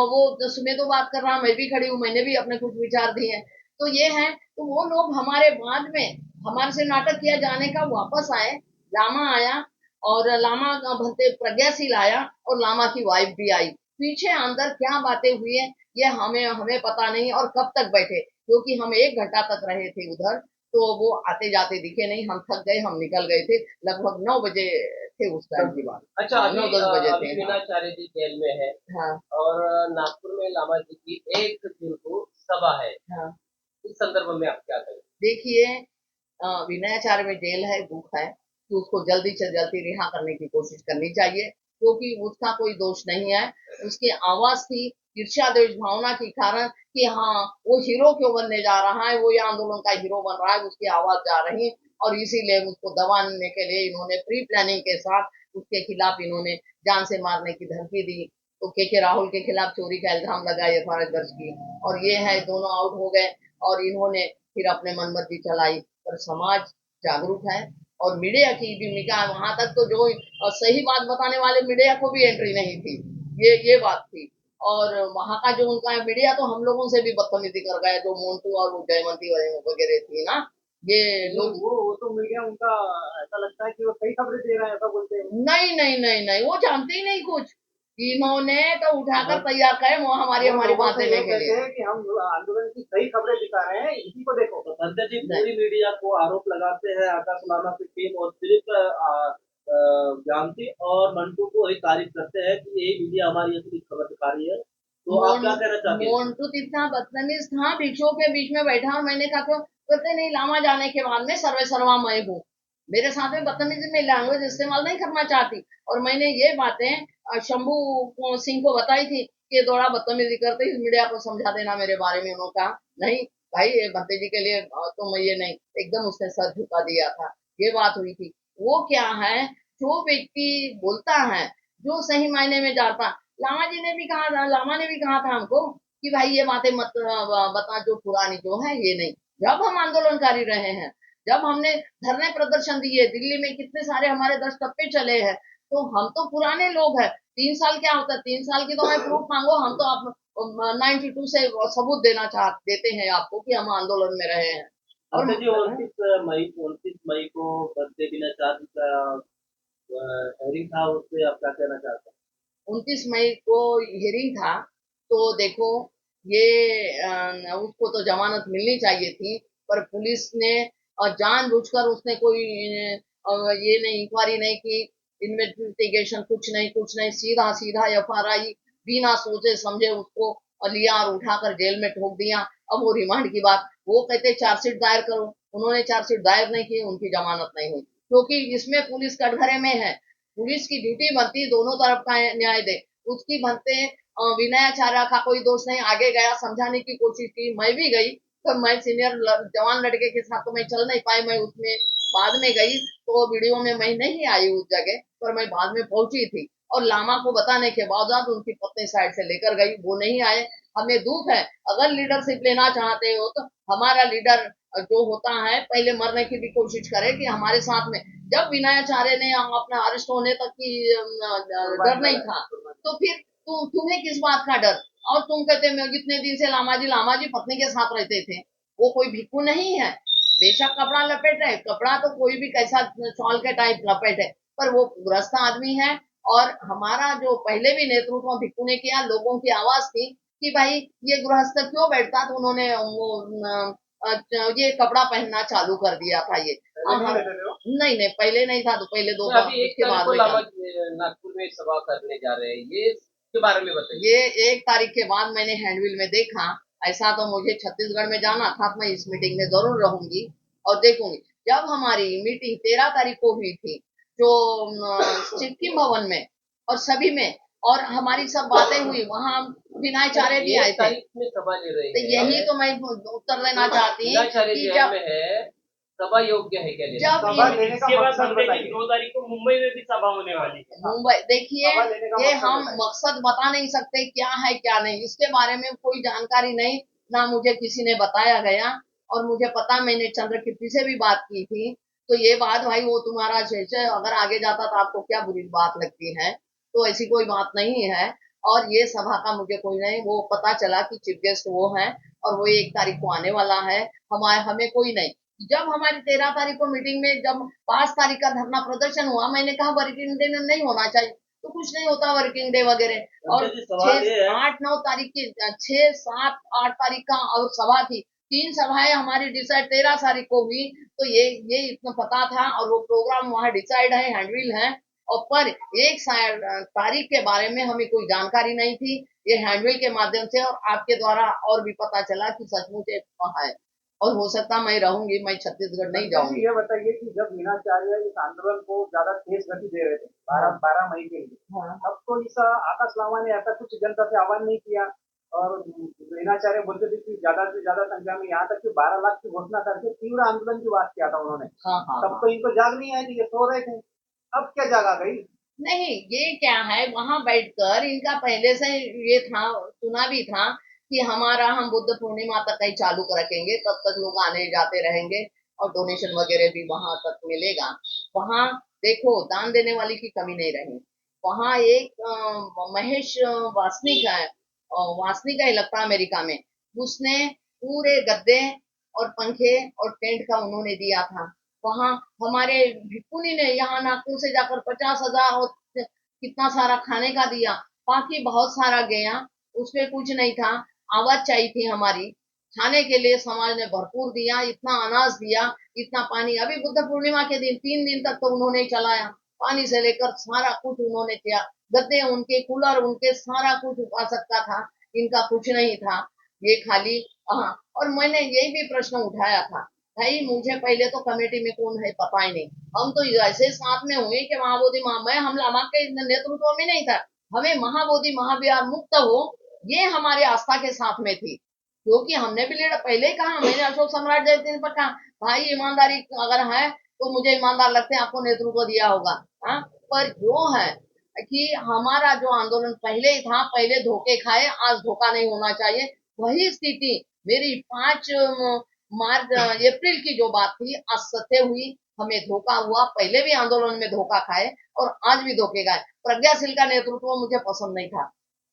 वो सुमें तो बात कर रहा, मैं भी खड़ी हूँ, मैंने भी अपने कुछ विचार दिए हैं। तो ये है, तो वो लोग हमारे बाद में हमारे से नाटक किया जाने का वापस आए। लामा आया और लामा का भंते प्रज्ञाशील आया और लामा की वाइफ भी आई। पीछे अंदर क्या बातें हुई है ये हमें हमें पता नहीं, और कब तक बैठे, क्योंकि हम 1 घंटा तक रहे थे उधर। तो वो आते जाते दिखे नहीं, हम थक गए, हम निकल गए थे। लगभग 9 बजे थे उस टाइम की बात। अच्छा, हाँ, अभी 9-10 बजे अभी थे। वीणाचार्य जी जेल में है हाँ, और नागपुर में लामा जी की 1 जून को सभा है। हाँ। इस संदर्भ में आप क्या कहेंगे? देखिए, विनयाचार्य में जेल है, दुख है कि उसको जल्दी से जल्दी रिहा करने की कोशिश करनी चाहिए, क्योंकि उसका कोई दोष नहीं है। उसकी आवाज थी ईर्ष्या द्वेष भावना के कारण कि हाँ वो हीरो क्यों बनने जा रहा है, वो ये आंदोलन का हीरो बन रहा है, उसकी आवाज जा रही, और इसीलिए उसको दबाने के लिए इन्होंने प्री प्लानिंग के साथ उसके खिलाफ इन्होंने जान से मारने की धमकी दी। तो के राहुल के खिलाफ चोरी का इल्जाम लगाया, एफआईआर दर्ज की, और ये है दोनों आउट हो गए। और इन्होंने फिर अपने मनमर्जी चलाई। पर समाज जागरूक है और मीडिया की भूमिका, वहां तक तो जो सही बात बताने वाले मीडिया को भी एंट्री नहीं थी, ये बात थी। और वहां का जो उनका मीडिया तो हम लोगों से भी बदतमीजी कर गया, जो मोन्टू और वो जयवंती वगैरह थी ना, ये लोग। वो तो मीडिया उनका ऐसा लगता है कि वो सही खबरें दे रहे हैं, ऐसा बोलते हैं। नहीं नहीं नहीं नहीं, वो जानते ही नहीं कुछ। इन्होंने तो उठाकर तैयार करे वो हमारी वो लोगों बात से देने ये के कहते लिए। हैं कि हम आंदोलन की सही खबरें दिखा रहे हैं, इसी को देखो। तो संजय जी पूरी मीडिया को आरोप लगाते हैं आकाशनामा की टीम, और सिर्फ जानती और मंटू को ही तारीफ करते हैं कि यही मीडिया हमारी असली खबर दिखा रही है। तो आप क्या कहना चाहते हैं? मोन्टू इतना बदतमीज था, भिक्षुओं के बीच में बैठा और मैंने कहा तो कहते नहीं लामा जाने के बाद में सर्वे सर्वा मैं हूँ। मेरे साथ में बदतमीजी में लैंग्वेज इस्तेमाल नहीं करना चाहती। और मैंने ये बातें शंभू सिंह को बताई थी कि दौड़ा बदतमीजी करते इस मीडिया को समझा देना मेरे बारे में। उन्होंने कहा नहीं भाई, ये भत्ते जी के लिए तो मैं ये नहीं, एकदम उसने सर झुका दिया था। ये बात हुई थी। वो क्या है, जो व्यक्ति बोलता है, जो सही मायने में जाता, लामा जी ने भी कहा था, लामा ने भी कहा था हमको कि भाई ये बातें मत बता, जो पुरानी जो है ये नहीं। जब हम आंदोलनकारी रहे हैं, जब हमने धरने प्रदर्शन दिए, दिल्ली में कितने सारे हमारे 10 टप्पे चले हैं, तो हम तो पुराने लोग हैं। 3 साल क्या होता है, 3 साल की तो हमें प्रूफ मांगो, हम तो आप 92 से सबूत देते हैं आपको कि हम आंदोलन में रहे हैं। और संजय जी 29 मई को बर्थडे बिना चार्ज का हेयरिंग था, उससे आप क्या कहना चाहते हैं? 29 मई को हियरिंग था। तो देखो, ये उसको तो जमानत मिलनी चाहिए थी, पर पुलिस ने जानबूझकर उसने कोई ये नहीं, इंक्वायरी नहीं की, इन्वेस्टिगेशन कुछ नहीं, सीधा सीधा एफआईआर बिना सोचे समझे उसको लिया और उठाकर जेल में ठोक दिया। अब वो रिमांड की बात, वो कहते चार्जशीट दायर करो, उन्होंने चार्जशीट दायर नहीं की, उनकी जमानत नहीं हुई, क्योंकि इसमें पुलिस कटघरे में है। पुलिस की ड्यूटी बनती दोनों तरफ का न्याय दे, उसकी बनते विनयाचार्य का कोई दोष नहीं, आगे गया समझाने की कोशिश की, मैं भी गई, तो मैं सीनियर जवान लड़के के साथ तो मैं चल नहीं पाई, मैं उसमें बाद में गई, तो वीडियो में मैं नहीं आई उस जगह पर, मैं बाद में पहुंची थी। और लामा को बताने के बावजूद उनकी पत्नी साइड से लेकर गई, वो नहीं आए। हमें दुख है। अगर लीडरशिप लेना चाहते हो तो हमारा लीडर जो होता है पहले मरने की भी कोशिश करे कि हमारे साथ में। जब विनयाचार्य ने अपना अरेस्ट होने तक की डर नहीं था, तो फिर तुम्हें किस बात का डर? और तुम कहते मैं जितने दिन से लामाजी पत्नी के साथ रहते थे, वो कोई भिक्खू नहीं है। बेशक कपड़ा लपेट है, कपड़ा तो कोई भी कैसा शॉल के टाइप लपेट है, पर वो गृहस्थ आदमी है। और हमारा जो पहले भी नेतृत्व भिक्खू ने किया, लोगों की आवाज थी कि भाई ये गृहस्थ क्यों बैठता, तो उन्होंने वो ये कपड़ा पहनना चालू कर दिया था। ये नहीं नहीं, पहले नहीं था, तो पहले 2 साल अभी एक के तारीख बाद को में लामा था। नागपुर में सभा करने जा रहे हैं, ये इसके बारे में बताइए। ये 1 तारीख के बाद मैंने हैंडविल में देखा। ऐसा तो मुझे छत्तीसगढ़ में जाना था, तो मैं इस मीटिंग में जरूर रहूंगी और देखूंगी। जब हमारी मीटिंग 13 तारीख को हुई थी, जो सिक्किम भवन में और सभी में, और हमारी सब बातें हुई, वहाँ विनयाचार्य भी आए 1 थे। तारीख में सभा ले रहे तो हैं, यही तो मैं उत्तर देना चाहती हूँ विनयाचार्य कि जेल में है, सभा योग्य है क्या लेना? जब सभा लेने का इसके बाद मकसद सुनते हैं बताइए। कि 2 तारीख को मुंबई में भी सभा होने वाली है। मुंबई देखिए, सभा लेने का ये मकसद हम बताइए। मकसद बता नहीं सकते क्या है क्या नहीं, इसके बारे में कोई जानकारी नहीं, ना मुझे किसी ने बताया गया। और मुझे पता, मैंने चंद्र कीर्ति से भी बात की थी, तो ये बात भाई वो तुम्हारा शेष है, अगर आगे जाता तो आपको क्या बुरी बात लगती है, तो ऐसी कोई बात नहीं है। और ये सभा का मुझे कोई नहीं, वो पता चला कि चीफ गेस्ट वो है और वो 1 तारीख को आने वाला है। हमें कोई नहीं। जब हमारी 13 तारीख को मीटिंग में जब 5 तारीख का धरना प्रदर्शन हुआ, मैंने कहा वर्किंग डे नहीं होना चाहिए, तो कुछ नहीं होता वर्किंग डे वगैरह। और जी, सवाल ये 6, है 8, 9 तारीख की 6, 7, 8 तारीख का और सभा थी, 3 सभाएं हमारी डिसाइड 13 तारीख को हुई। तो ये इतना पता था, और वो प्रोग्राम वहाँ डिसाइड है, हैंडविल है। और पर 1 तारीख के बारे में हमें कोई जानकारी नहीं थी। ये हैंडविल के माध्यम से और आपके द्वारा और भी पता चला कि सचमुच है। और हो सकता मैं रहूंगी, मैं छत्तीसगढ़ नहीं जाऊंगी। ये बताइए कि जब मीनाचार्य इस आंदोलन को ज्यादा तेज गति दे रहे थे 12 मई के लिए, हाँ। तब तो इस आकाश लामा ने ऐसा कुछ जनता से आह्वान नहीं किया, और मीनाचार्य बोलते थे कि ज्यादा से ज्यादा संख्या में, यहाँ तक कि 12 लाख की घोषणा करके तीव्र आंदोलन की बात किया था उन्होंने। हाँ हाँ तब तो इनको जाग नहीं आई थी, ये सो रहे थे। अब क्या जाग आ गई? नहीं, ये क्या है, वहां बैठकर इनका पहले से ये था, सुना भी था कि हम बुद्ध पूर्णिमा तक कहीं चालू रखेंगे, तब तक लोग आने जाते रहेंगे और डोनेशन वगैरह भी वहां तक मिलेगा। वहां देखो, दान देने वाली की कमी नहीं रही। वहां एक महेश वासनिक है, वासनिक है लगता है अमेरिका में, उसने पूरे गद्दे और पंखे और टेंट का उन्होंने दिया था। वहां हमारे भिक्खुनी ने यहाँ नागपुर से जाकर 50,000 और कितना सारा खाने का दिया, बाकी बहुत सारा गया, उसमें कुछ नहीं था। आवाज चाहिए थी हमारी, खाने के लिए समाज ने भरपूर दिया, इतना अनाज दिया, इतना पानी। अभी बुद्ध पूर्णिमा के दिन 3 दिन तक तो उन्होंने चलाया, पानी से लेकर सारा कुछ उन्होंने किया। गद्दे उनके, कूलर उनके, सारा कुछ उठा सकता था, इनका कुछ नहीं था। ये खाली हाँ। और मैंने यही भी प्रश्न उठाया था, भाई मुझे पहले तो कमेटी में कौन है पता ही नहीं, हम तो ऐसे साथ में हुए कि महाबोधि मैं हम लामा के नेतृत्व में नहीं था, हमें महाबोधि महाविहार मुक्त हो, ये हमारे आस्था के साथ में थी। क्योंकि हमने भी लीडर पहले ही कहा, मैंने अशोक सम्राट जयतीन पर कहा, भाई ईमानदारी अगर है तो मुझे ईमानदार लगते हैं, आपको नेतृत्व दिया होगा। हाँ, पर जो है कि हमारा जो आंदोलन पहले ही था, पहले धोखे खाए, आज धोखा नहीं होना चाहिए। वही स्थिति मेरी 5 मार्च अप्रैल की जो बात थी, आज सत्य हुई, हमें धोखा हुआ, पहले भी आंदोलन में धोखा खाए और आज भी धोखे खाए। प्रज्ञाशील का नेतृत्व मुझे पसंद नहीं था,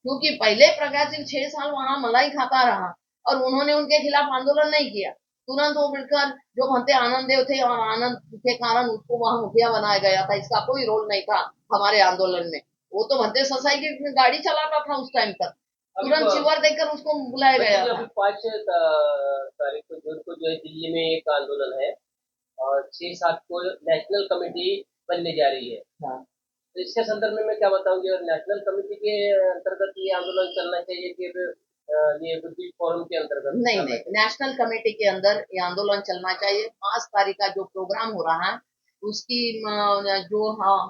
क्योंकि पहले प्रज्ञाशील 6 साल वहां मलाई खाता रहा और उन्होंने उनके खिलाफ आंदोलन नहीं किया। तुरंत वो बिल्कुल जो भंते आनंद देव थे, और आनंद के कारण उसको वहां मुखिया बनाया गया था, इसका कोई रोल नहीं था हमारे आंदोलन में। वो तो भंते ससाई की गाड़ी चलाता था उस टाइम तक, तुरंत चिवर देकर उसको बुलाया गया था। अभी 5 तारीख को जून को जो है दिल्ली में एक आंदोलन है, और 6-7 को नेशनल कमेटी बनने जा रही है। हाँ। तो इसके संदर्भ में मैं क्या बताऊंगी, और नेशनल कमेटी के अंतर्गत ये आंदोलन चलना चाहिए कि ये बुद्धि फोरम के अंतर्गत? नहीं नहीं, नेशनल कमेटी के अंदर ये आंदोलन चलना चाहिए। 5 तारीख का जो प्रोग्राम हो रहा है, उसकी जो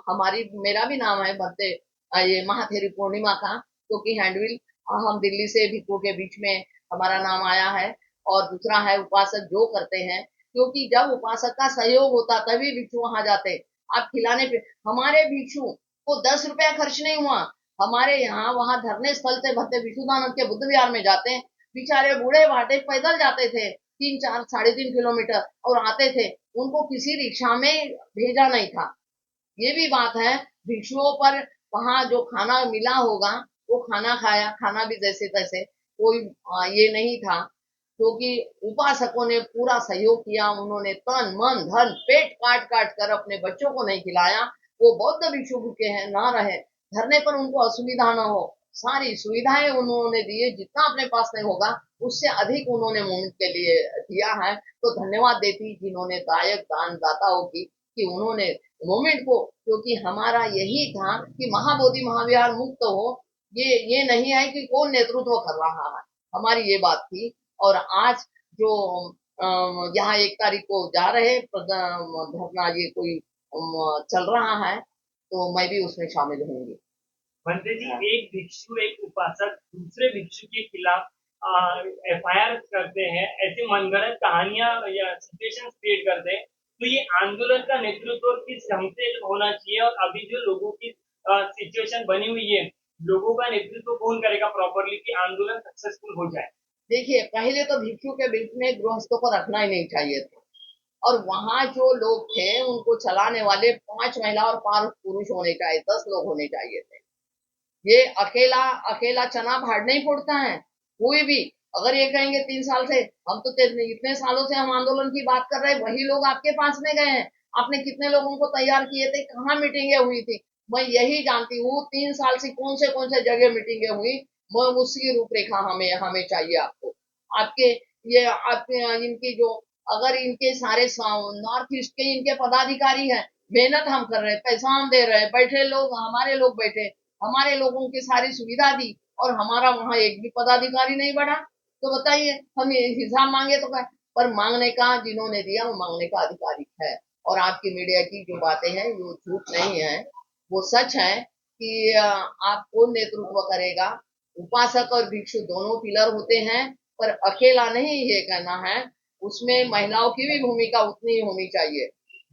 हमारी, मेरा भी नाम है भक्ते ये महाथेरी पूर्णिमा का, क्योंकि हैंडविल हम दिल्ली से भिक्खू के बीच में हमारा नाम आया है। और दूसरा है उपासक जो करते हैं, क्योंकि जब उपासक का सहयोग होता तभी भिक्षु वहां जाते। आप खिलाने पे हमारे भिक्षु को 10 रुपया खर्च नहीं हुआ। हमारे यहाँ वहां धरने स्थल से भक्त विष्णुदानंद के बुद्ध विहार में जाते, बेचारे बूढ़े बाटे पैदल जाते थे 3, 4, 3.5 किलोमीटर और आते थे, उनको किसी रिक्शा में भेजा नहीं था। ये भी बात है, भिक्षुओं पर वहां जो खाना मिला होगा वो खाना खाया, खाना भी जैसे तैसे, कोई ये नहीं था, क्योंकि उपासकों ने पूरा सहयोग किया। उन्होंने तन मन धन पेट काट काट कर अपने बच्चों को नहीं खिलाया। वो बौद्ध भिक्षु भूखे हैं ना रहे, धरने पर उनको असुविधा ना हो, सारी सुविधाएं उन्होंने दिए, जितना अपने पास नहीं होगा उससे अधिक उन्होंने मोमिन के लिए दिया है। तो धन्यवाद देती जिन्होंने दान दाताओं की, कि उन्होंने मोमेंट को, क्योंकि हमारा यही था कि महाबोधि महाविहार मुक्त हो। ये नहीं है कि कौन नेतृत्व कर रहा है, हमारी ये बात थी। और आज जो यहाँ 1 तारीख को जा रहे धरना, ये कोई चल रहा है, तो मैं भी उसमें शामिल होंगी। भंते जी, एक भिक्षु एक उपासक दूसरे भिक्षु के खिलाफ FIR करते हैं, ऐसी मनगढ़ंत कहानियां या सिचुएशन क्रिएट करते हैं, तो ये आंदोलन का नेतृत्व किस ढंग से होना चाहिए? और अभी जो लोगों की सिचुएशन बनी हुई है, लोगों का नेतृत्व कौन करेगा प्रॉपरली कि आंदोलन सक्सेसफुल हो जाए? देखिए, पहले तो भिक्षु के बीच में गृहस्थों को रखना ही नहीं चाहिए था, और वहां जो लोग थे उनको चलाने वाले 5 महिला और 5 पुरुष होने चाहिए, 10 लोग होने चाहिए थे। ये अकेला अकेला चना भाड़ नहीं फोड़ता है कोई भी। अगर ये कहेंगे 3 साल से हम तो इतने सालों से हम आंदोलन की बात कर रहे हैं, वही लोग आपके पास में गए हैं, आपने कितने लोगों को तैयार किए थे, कहाँ मीटिंगें हुई थी? मैं यही जानती हूँ 3 साल से कौन से जगह मीटिंगें हुई, मैं उसकी रूपरेखा हमें हमें चाहिए आपको। आपके ये आपके इनकी जो, अगर इनके सारे नॉर्थ ईस्ट के इनके पदाधिकारी हैं, मेहनत हम कर रहे हैं, पैसा हम दे रहे हैं, बैठे लोग हमारे लोग बैठे, हमारे लोगों की सारी सुविधा दी, और हमारा वहां एक भी पदाधिकारी नहीं बढ़ा, तो बताइए हम हिसाब मांगे तो क्या? पर मांगने का जिन्होंने दिया वो मांगने का अधिकारी है। और आपकी मीडिया की जो बातें हैं वो झूठ नहीं है, वो सच है कि आप कौन नेतृत्व करेगा। उपासक और भिक्षु दोनों पिलर होते हैं, पर अकेला नहीं ये कहना है, उसमें महिलाओं की भी भूमिका उतनी ही होनी चाहिए।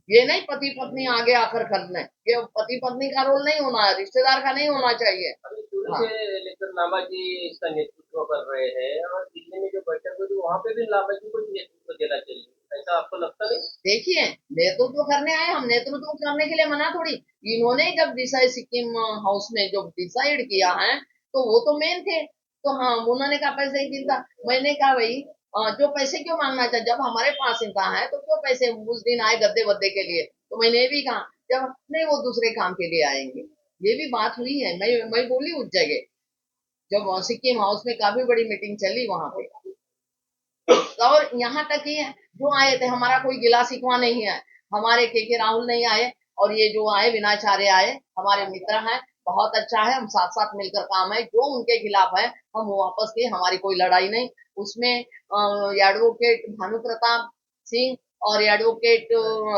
ये नहीं पति पत्नी आगे आकर करना है, ये पति पत्नी का रोल नहीं होना है, रिश्तेदार का नहीं होना चाहिए। अभी शुरू हाँ। से लेकर लामा जी इसका नेतृत्व कर रहे हैं, और दिल्ली में जो बैठक हुई वहां पे भी लामा जी को नेतृत्व देना चाहिए, ऐसा आपको लगता नहीं? देखिए, नेतृत्व करने आए, हम नेतृत्व करने के लिए मना थोड़ी। इन्होंने जब डिसाइड सिक्किम हाउस में जब डिसाइड किया है, तो वो तो मेन थे, तो हाँ उन्होंने कहा पैसे की चिंता। मैंने कहा भाई, जो पैसे क्यों मांगना चाहिए, जब हमारे पास चिंता है तो क्यों पैसे उस दिन आए गद्दे वद्दे के लिए? तो मैंने ये भी कहा जब नहीं वो दूसरे काम के लिए आएंगे, ये भी बात हुई है। मैं बोली उस जगह, जब सिक्किम हाउस में काफी बड़ी मीटिंग चली वहां पे, और यहाँ तक ही जो आए थे, हमारा कोई गिला शिकवा नहीं है, हमारे के राहुल नहीं आए, और ये जो आए विनाचार्य आए, हमारे मित्र हैं, बहुत अच्छा है, हम साथ साथ मिलकर काम है, जो उनके खिलाफ है हम वापस किए, हमारी कोई लड़ाई नहीं। उसमें एडवोकेट भानु प्रताप सिंह और एडवोकेट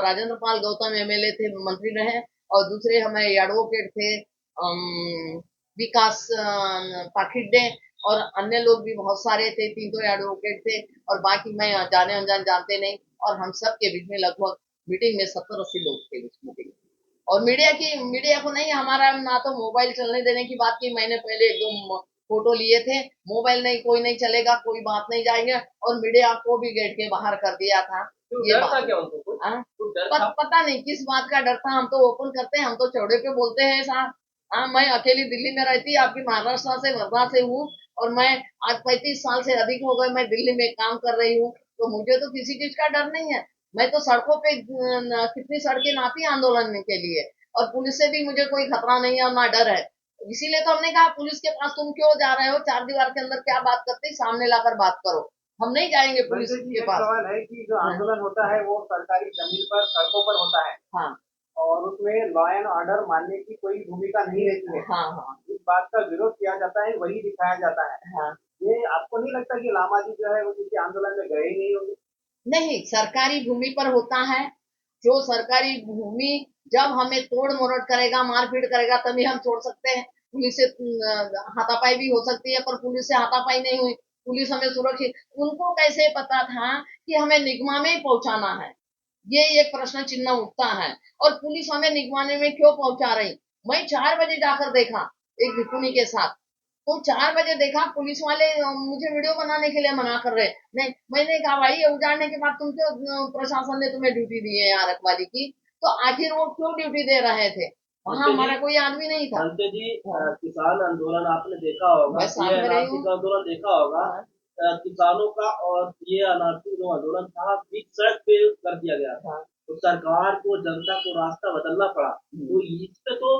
राजेंद्र पाल गौतम MLA थे, मंत्री रहे, और दूसरे हमें एडवोकेट थे विकास पाखिड्डे, और अन्य लोग भी बहुत सारे थे, 3 तो एडवोकेट थे, और बाकी मैं जाने अनजान जानते नहीं। और हम सब के बीच में लगभग मीटिंग में 70-80 लोग थे उस मीटिंग में। और मीडिया को नहीं, हमारा ना तो मोबाइल चलने देने की बात की, मैंने पहले 1-2 फोटो लिए थे, मोबाइल नहीं, कोई नहीं चलेगा, कोई बात नहीं जाएंगे, और मीडिया को भी गेट के बाहर कर दिया था। ये डर था बात क्या उनको? कुछ डर था? पता नहीं किस बात का डर था, हम तो ओपन करते हैं, हम तो चौड़े पे बोलते हैं साहब। हाँ, मैं अकेली दिल्ली में रहती, आपकी महाराष्ट्र से वर्धा से हूँ, और मैं आज 35 साल से अधिक हो गए मैं दिल्ली में काम कर रही हूँ, तो मुझे तो किसी चीज का डर नहीं है। मैं तो सड़कों पे कितनी सड़कें नापी आंदोलन के लिए, और पुलिस से भी मुझे कोई खतरा नहीं है और ना डर है। इसीलिए तो हमने कहा पुलिस के पास तुम क्यों जा रहे हो, 4 दीवार के अंदर क्या बात करते, सामने लाकर बात करो, हम नहीं जाएंगे पुलिस वैसे जी के एक पास। सवाल है कि जो आंदोलन होता है वो सरकारी जमीन पर सड़कों पर होता है, हाँ और उसमें लॉ एंड ऑर्डर मानने की कोई भूमिका नहीं रहती है। हाँ हाँ इस बात का विरोध किया जाता है, वही दिखाया जाता है। हाँ। ये आपको नहीं लगता कि लामा जी जो है वो किसी आंदोलन में गए ही नहीं होंगे? नहीं, सरकारी भूमि पर होता है, जो सरकारी भूमि जब हमें तोड़ मरोड़ करेगा, मारपीट करेगा, तभी हम छोड़ सकते हैं। पुलिस से हाथापाई भी हो सकती है, पर पुलिस से हाथापाई नहीं हुई, पुलिस हमें सुरक्षित, उनको कैसे पता था कि हमें निगमा में ही पहुंचाना है? ये एक प्रश्न चिन्ह उठता है। और पुलिस हमें निगमाने में क्यों पहुंचा रही? मैं 4 बजे जाकर देखा एक भिकुनी के साथ, तो 4 बजे देखा पुलिस वाले मुझे वीडियो बनाने के लिए मना कर रहे। नहीं, मैंने कहा भाई ये उजाड़ने के बाद तुम क्यों, प्रशासन ने तुम्हें ड्यूटी दी है यहाँ रखवाली की, तो आखिर वो क्यों ड्यूटी दे रहे थे? वहाँ हमारा कोई आदमी नहीं था। अंते जी, किसान आंदोलन आपने देखा होगा, मैं साथ ये में रही अनारक्षी हूँ। का आंदोलन देखा होगा। किसानों का और ये अनारक्षी जो आंदोलन था बीच सड़क पे कर दिया गया था, तो सरकार को, जनता को रास्ता बदलना पड़ा। तो इस पे तो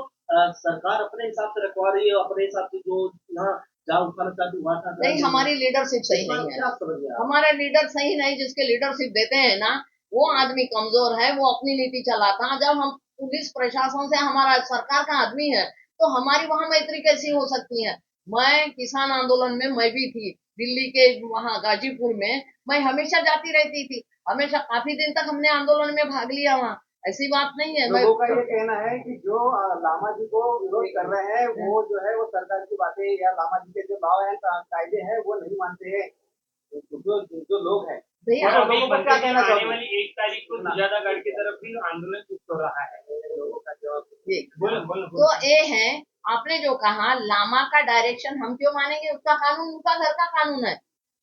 सरकार अपने हिसाब से रखवा रही है, अपने हिसाब से जो यहाँ जहाँ उठाना चाहती वहाँ उठा नहीं, हमारी लीडरशिप सही नहीं है। क्या समझ गया? हमारा लीडर सही नहीं, जिसके लीडरशिप देते हैं ना, वो आदमी कमजोर है, वो अपनी नीति चलाता है। जब हम पुलिस प्रशासन से, हमारा सरकार का आदमी है, तो हमारी वहां मैत्री कैसी हो सकती है? मैं किसान आंदोलन में मैं भी थी, दिल्ली के वहां गाजीपुर में मैं हमेशा जाती रहती थी, हमेशा काफी दिन तक हमने आंदोलन में भाग लिया वहाँ, ऐसी बात नहीं है। लोगों का ये कहना है कि जो लामा जी को विरोध कर रहे हैं वो जो है वो सरकार की बातें या लामा जी के जो भाव हैं, कायदे हैं, वो नहीं मानते हैं। जो लोग हैं, भैया और अभी लोगों को क्या बनते कहना आने चाहोगे? वाली 1 तारीख को सुजातागढ़ की तरफ भी आंदोलन शुरू हो रहा है। लोगों का जवाब बोलो बोलो तो ये है, आपने जो कहा लामा का डायरेक्शन हम क्यों मानेंगे? उसका कानून उनका घर का कानून है।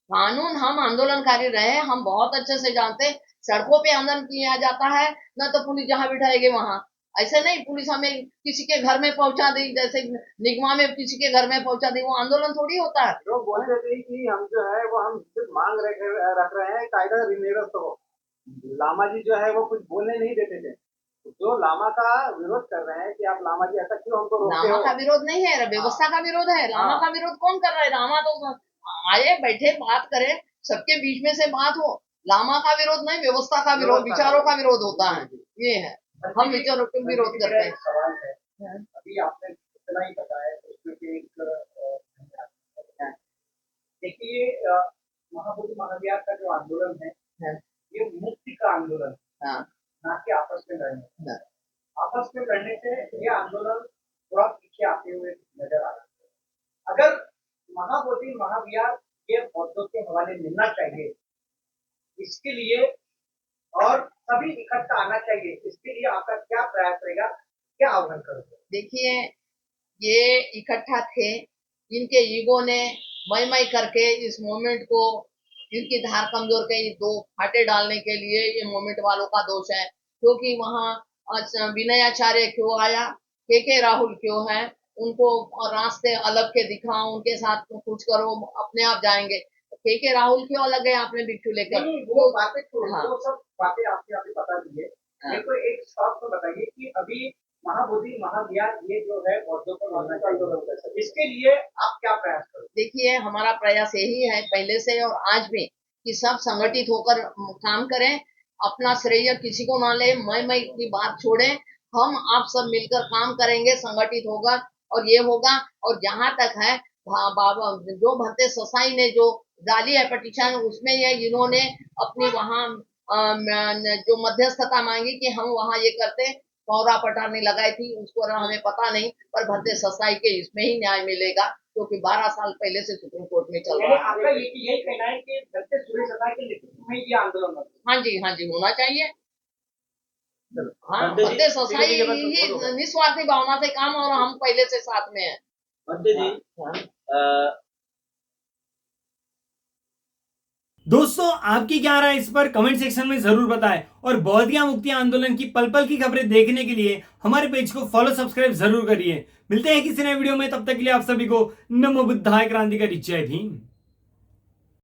कानून हम आंदोलनकारी रहे, हम बहुत अच्छे से जानते। सड़कों पे आंदोलन किया जाता है न, तो पुलिस जहां बिठाएगी वहां, ऐसे नहीं पुलिस हमें किसी के घर में पहुंचा दी, जैसे निगमा में किसी के घर में पहुंचा दी, वो आंदोलन थोड़ी होता है। लोग बोलते थे कि हम जो है वो हम सिर्फ मांग रख रहे हैं, कायदा निरस्त हो। लामा जी जो है वो कुछ बोलने नहीं देते थे। जो लामा का विरोध कर रहे हैं कि आप लामा जी ऐसा क्यों हमको रोकते लामा हो? का विरोध नहीं है, व्यवस्था का विरोध है। लामा का विरोध कौन कर रहा है? लामा तो आए बैठे बात करे, सबके बीच में से बात हो। लामा का विरोध नहीं, व्यवस्था का विरोध, विचारों का विरोध होता है। ये है, हम विचारों का विरोध करते हैं। सवाल है, अभी आपने इतना ही बताया, उसमें से एक देखिए, महाबोधि महाविहार का जो आंदोलन है, ये मुक्ति का आंदोलन, हाँ, ना कि आपस में लड़ने। हाँ। आपस में लड़ने से ये आंदोलन थोड़ा पीछे आते हुए नजर आ रहा है। अगर महाबोधि महाविहार ये बौद्धों के हवाले मिलना चाहिए, इसके लिए और सभी इकट्ठा आना चाहिए, इसके लिए आपका क्या प्रयास रहेगा, क्या आह्वान करोगे? देखिए, ये इकट्ठा थे, इनके ईगो ने मई करके इस मूवमेंट को, इनकी धार कमजोर के दो फाटे डालने के लिए ये मूवमेंट वालों का दोष है। क्योंकि वहाँ विनयाचार्य क्यों आया, के राहुल क्यों है, उनको रास्ते अलग के दिखाओ, उनके साथ कुछ करो, अपने आप जाएंगे। के राहुल क्यों अलग है आपने भिक्षु लेकर? वो बातें छोड़ो, हाँ। वो सब बातें आपने अभी बता दी है। हाँ। मेरे को एक शॉर्ट में बताइए कि अभी महाबोधि महाविहार ये जो है बौद्धों को मानना चाहिए, इसके लिए आप क्या प्रयास करोगे? देखिए, हमारा प्रयास यही है पहले से और आज भी, कि सब संगठित होकर काम करें, अपना श्रेय किसी को ना ले, मैं की बात छोड़ें, हम आप सब मिलकर काम करेंगे, संगठित होगा और ये होगा। और जहां तक है बाबा जो भंते ससाई ने जो डाली है पिटीशन, उसमें ये इन्होंने अपनी वहां जो मध्यस्थता मांगी कि हम वहां ये करते, पौरा पटारनी लगाई थी, उसको हमें पता नहीं, पर भंते ससाई के इसमें ही न्याय मिलेगा, क्योंकि 12 साल पहले से सुप्रीम कोर्ट में चल रहा है। आपका यही कहना है कि भंते सूर्य ससाई के नेतृत्व में ये आंदोलन होगा? हाँ जी, होना चाहिए। हाँ, भंते जी, भंते ससाई ठीक है, ठीक है, ही निस्वार्थी भावना से काम, और हम पहले से साथ में हैं। भंते जी, दोस्तों, आपकी क्या राय इस पर कमेंट सेक्शन में जरूर बताएं, और बौद्धिया मुक्ति आंदोलन की पल पल की खबरें देखने के लिए हमारे पेज को फॉलो सब्सक्राइब जरूर करिए। मिलते हैं किसी नए वीडियो में, तब तक के लिए आप सभी को नमो बुद्धाय क्रांतिकारी जय भीम।